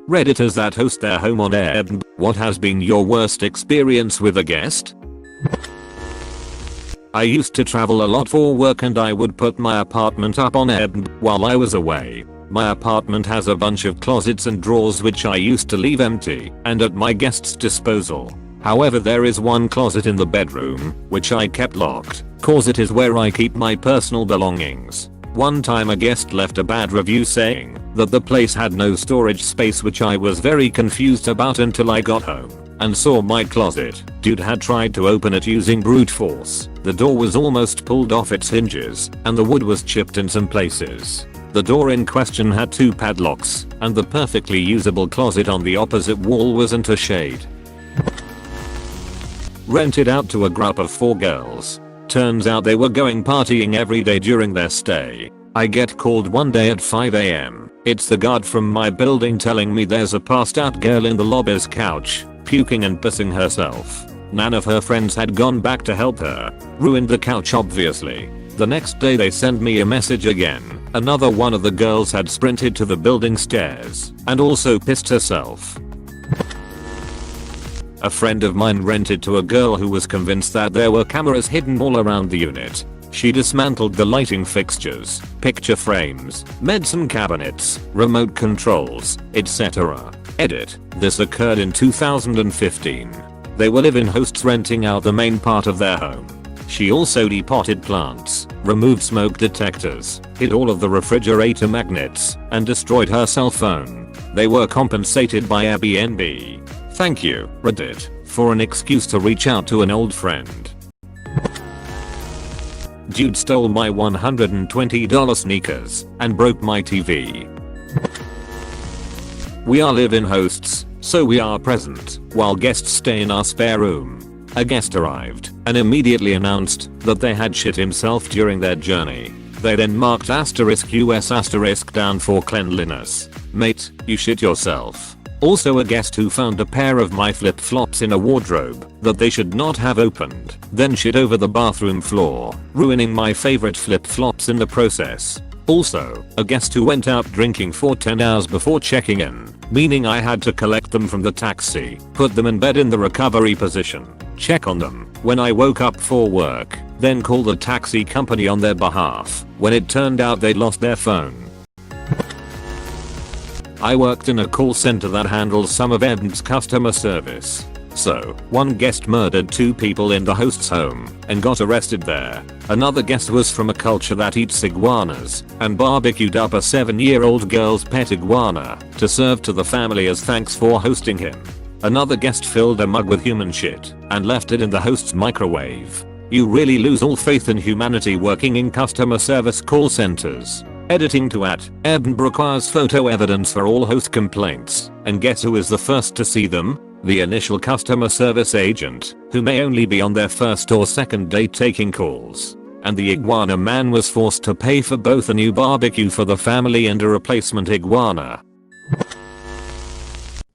Redditors that host their home on Airbnb, what has been your worst experience with a guest? I used to travel a lot for work and I would put my apartment up on Airbnb while I was away. My apartment has a bunch of closets and drawers which I used to leave empty and at my guest's disposal. However, there is one closet in the bedroom which I kept locked, cause it is where I keep my personal belongings. One time a guest left a bad review saying that the place had no storage space, which I was very confused about until I got home and saw my closet. Dude had tried to open it using brute force. The door was almost pulled off its hinges and the wood was chipped in some places. The door in question had 2 padlocks and the perfectly usable closet on the opposite wall wasn't a shade. Rented out to a group of 4 girls. Turns out they were going partying every day during their stay. I get called one day at 5 AM. It's the guard from my building telling me there's a passed out girl in the lobby's couch, puking and pissing herself. None of her friends had gone back to help her. Ruined the couch obviously. The next day they send me a message again. Another one of the girls had sprinted to the building stairs and also pissed herself. A friend of mine rented to a girl who was convinced that there were cameras hidden all around the unit. She dismantled the lighting fixtures, picture frames, medicine cabinets, remote controls, etc. Edit. This occurred in 2015. They were live-in hosts renting out the main part of their home. She also depotted plants, removed smoke detectors, hid all of the refrigerator magnets, and destroyed her cell phone. They were compensated by Airbnb. Thank you, Reddit, for an excuse to reach out to an old friend. Dude stole my $120 sneakers and broke my TV. We are live-in hosts, so we are present while guests stay in our spare room. A guest arrived and immediately announced that they had shit himself during their journey. They then marked *US* down for cleanliness. Mate, you shit yourself. Also a guest who found a pair of my flip-flops in a wardrobe that they should not have opened, then shit over the bathroom floor, ruining my favorite flip-flops in the process. Also, a guest who went out drinking for 10 hours before checking in, meaning I had to collect them from the taxi, put them in bed in the recovery position, check on them when I woke up for work, then call the taxi company on their behalf when it turned out they'd lost their phone. I worked in a call center that handles some of Airbnb's customer service. So, one guest murdered 2 people in the host's home and got arrested there. Another guest was from a culture that eats iguanas and barbecued up a 7-year-old girl's pet iguana to serve to the family as thanks for hosting him. Another guest filled a mug with human shit and left it in the host's microwave. You really lose all faith in humanity working in customer service call centers. Editing to @Airbnb requires photo evidence for all host complaints, and guess who is the first to see them? The initial customer service agent, who may only be on their first or second day taking calls. And the iguana man was forced to pay for both a new barbecue for the family and a replacement iguana.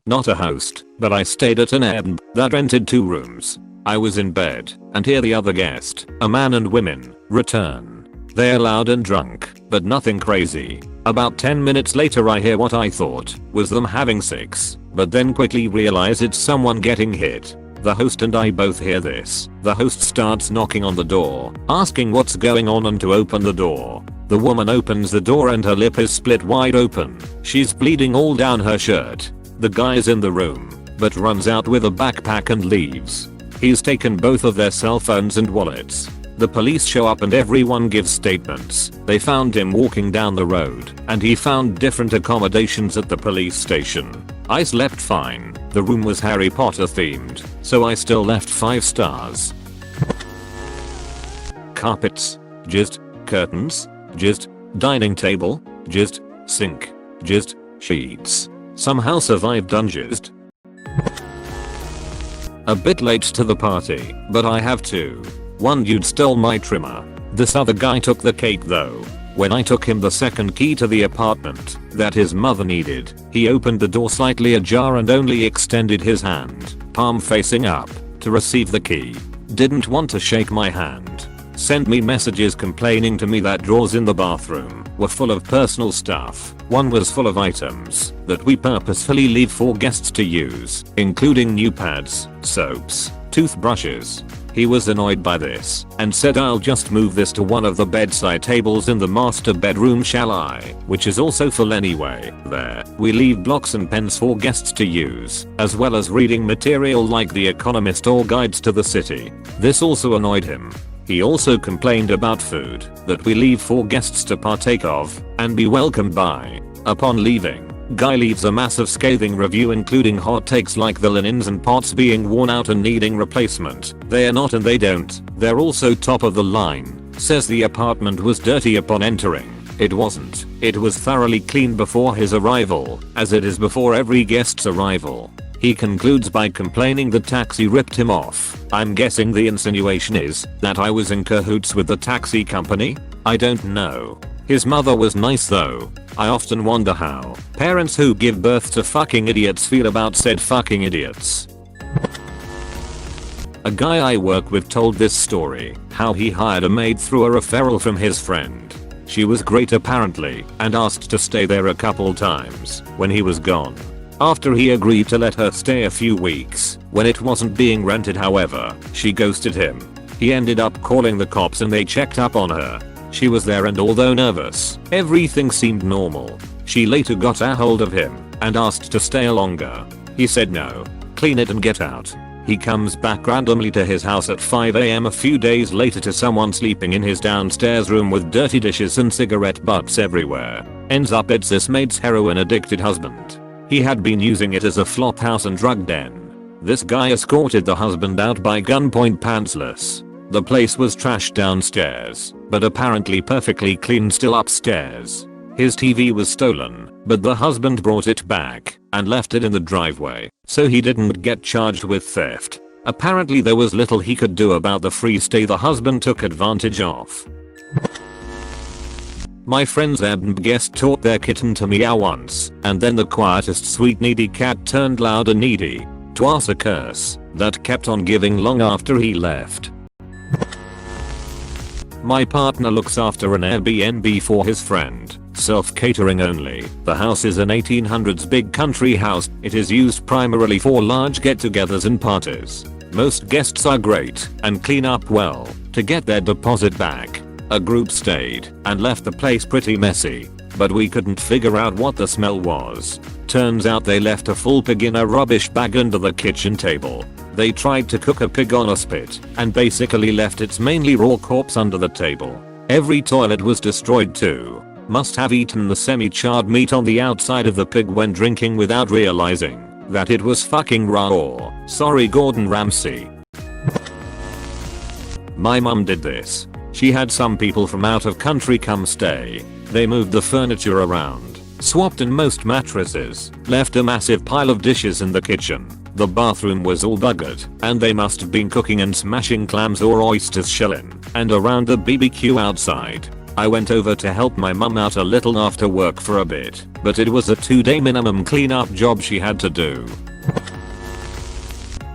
Not a host, but I stayed at an Airbnb that rented 2 rooms. I was in bed, and hear the other guest, a man and women, return. They're loud and drunk, but nothing crazy. About 10 minutes later I hear what I thought was them having sex, but then quickly realize it's someone getting hit. The host and I both hear this. The host starts knocking on the door, asking what's going on and to open the door. The woman opens the door and her lip is split wide open. She's bleeding all down her shirt. The guy is in the room, but runs out with a backpack and leaves. He's taken both of their cell phones and wallets. The police show up and everyone gives statements. They found him walking down the road and he found different accommodations at the police station. I slept fine. The room was Harry Potter themed, so I still left 5 stars. Carpets. Jizzed. Curtains. Jizzed. Dining table. Jizzed. Sink. Jizzed. Sheets. Somehow survived unjizzed. A bit late to the party, but I have 2. One dude stole my trimmer. This other guy took the cake though. When I took him the second key to the apartment that his mother needed, he opened the door slightly ajar and only extended his hand, palm facing up, to receive the key. Didn't want to shake my hand. sent me messages complaining to me that drawers in the bathroom were full of personal stuff. One was full of items that we purposefully leave for guests to use, including new pads, soaps, toothbrushes. He was annoyed by this and said, "I'll just move this to one of the bedside tables in the master bedroom, shall I?" Which is also full anyway. There, we leave blocks and pens for guests to use, as well as reading material like The Economist or Guides to the City. This also annoyed him. He also complained about food that we leave for guests to partake of and be welcomed by. Upon leaving, Guy leaves a massive scathing review including hot takes like the linens and pots being worn out and needing replacement. They are not and they don't. They're also top of the line. Says the apartment was dirty upon entering. It wasn't. It was thoroughly cleaned before his arrival, as it is before every guest's arrival. He concludes by complaining the taxi ripped him off. I'm guessing the insinuation is that I was in cahoots with the taxi company? I don't know. His mother was nice though. I often wonder how parents who give birth to fucking idiots feel about said fucking idiots. A guy I work with told this story, how he hired a maid through a referral from his friend. She was great apparently and asked to stay there a couple times when he was gone. After he agreed to let her stay a few weeks, when it wasn't being rented however, she ghosted him. He ended up calling the cops and they checked up on her. She was there and although nervous, everything seemed normal. She later got a hold of him and asked to stay longer. He said no. Clean it and get out. He comes back randomly to his house at 5 AM a few days later to someone sleeping in his downstairs room with dirty dishes and cigarette butts everywhere. Ends up it's this maid's heroin addicted husband. He had been using it as a flop house and drug den. This guy escorted the husband out by gunpoint pantsless. The place was trashed downstairs, but apparently perfectly clean still upstairs. His TV was stolen, but the husband brought it back and left it in the driveway, so he didn't get charged with theft. Apparently there was little he could do about the free stay the husband took advantage of. My friend's Airbnb guest taught their kitten to meow once, and then the quietest sweet needy cat turned loud and needy. Twas a curse that kept on giving long after he left. My partner looks after an Airbnb for his friend, self-catering only. The house is an 1800s big country house. It is used primarily for large get-togethers and parties. Most guests are great and clean up well to get their deposit back. A group stayed and left the place pretty messy, but we couldn't figure out what the smell was. Turns out they left a full pig in a rubbish bag under the kitchen table. They tried to cook a pig on a spit and basically left its mainly raw corpse under the table. Every toilet was destroyed too. Must have eaten the semi-charred meat on the outside of the pig when drinking without realizing that it was fucking raw. Sorry Gordon Ramsay. My mum did this. She had some people from out of country come stay. They moved the furniture around, swapped in most mattresses, left a massive pile of dishes in the kitchen. The bathroom was all buggered, and they must have been cooking and smashing clams or oysters shellin' and around the BBQ outside. I went over to help my mum out a little after work for a bit, but it was a 2-day minimum cleanup job she had to do.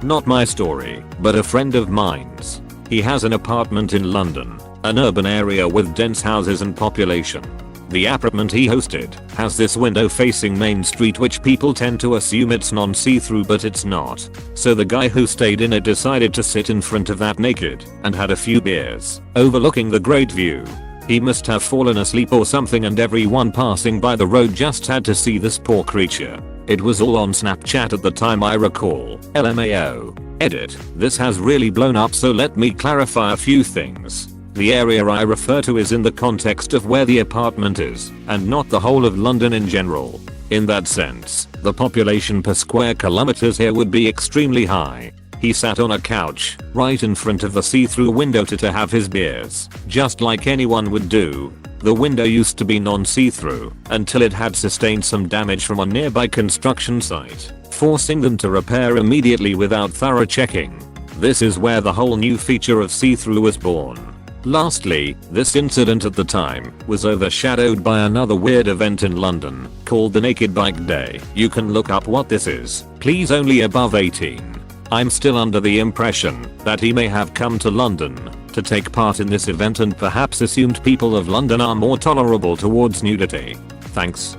Not my story, but a friend of mine's. He has an apartment in London, an urban area with dense houses and population. The apartment he hosted has this window facing Main Street which people tend to assume it's non-see-through but it's not. So the guy who stayed in it decided to sit in front of that naked and had a few beers, overlooking the great view. He must have fallen asleep or something and everyone passing by the road just had to see this poor creature. It was all on Snapchat at the time I recall. LMAO. Edit. This has really blown up so let me clarify a few things. The area I refer to is in the context of where the apartment is, and not the whole of London in general. In that sense, the population per square kilometers here would be extremely high. He sat on a couch, right in front of the see-through window to have his beers, just like anyone would do. The window used to be non-see-through, until it had sustained some damage from a nearby construction site, forcing them to repair immediately without thorough checking. This is where the whole new feature of see-through was born. Lastly, this incident at the time was overshadowed by another weird event in London called the Naked Bike Day. You can look up what this is. Please only above 18. I'm still under the impression that he may have come to London to take part in this event and perhaps assumed people of London are more tolerable towards nudity. Thanks.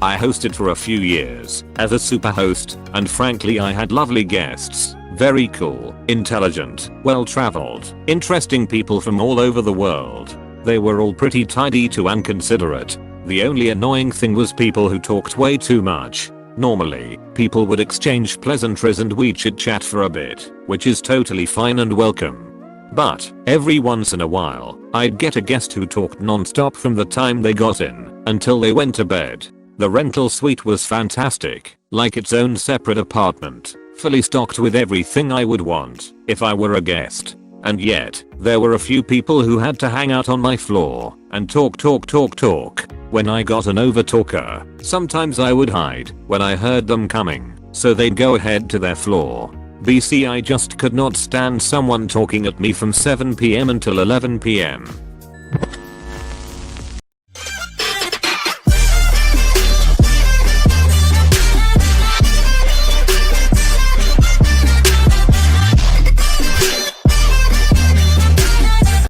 I hosted for a few years as a super host, and frankly I had lovely guests. Very cool, intelligent, well-traveled, interesting people from all over the world. They were all pretty tidy too and considerate. The only annoying thing was people who talked way too much. Normally, people would exchange pleasantries and we chit-chat for a bit, which is totally fine and welcome. But every once in a while, I'd get a guest who talked non-stop from the time they got in until they went to bed. The rental suite was fantastic, like its own separate apartment, fully stocked with everything I would want if I were a guest. And yet, there were a few people who had to hang out on my floor and talk. When I got an overtalker, sometimes I would hide when I heard them coming, so they'd go ahead to their floor. BC I just could not stand someone talking at me from 7 PM until 11 PM.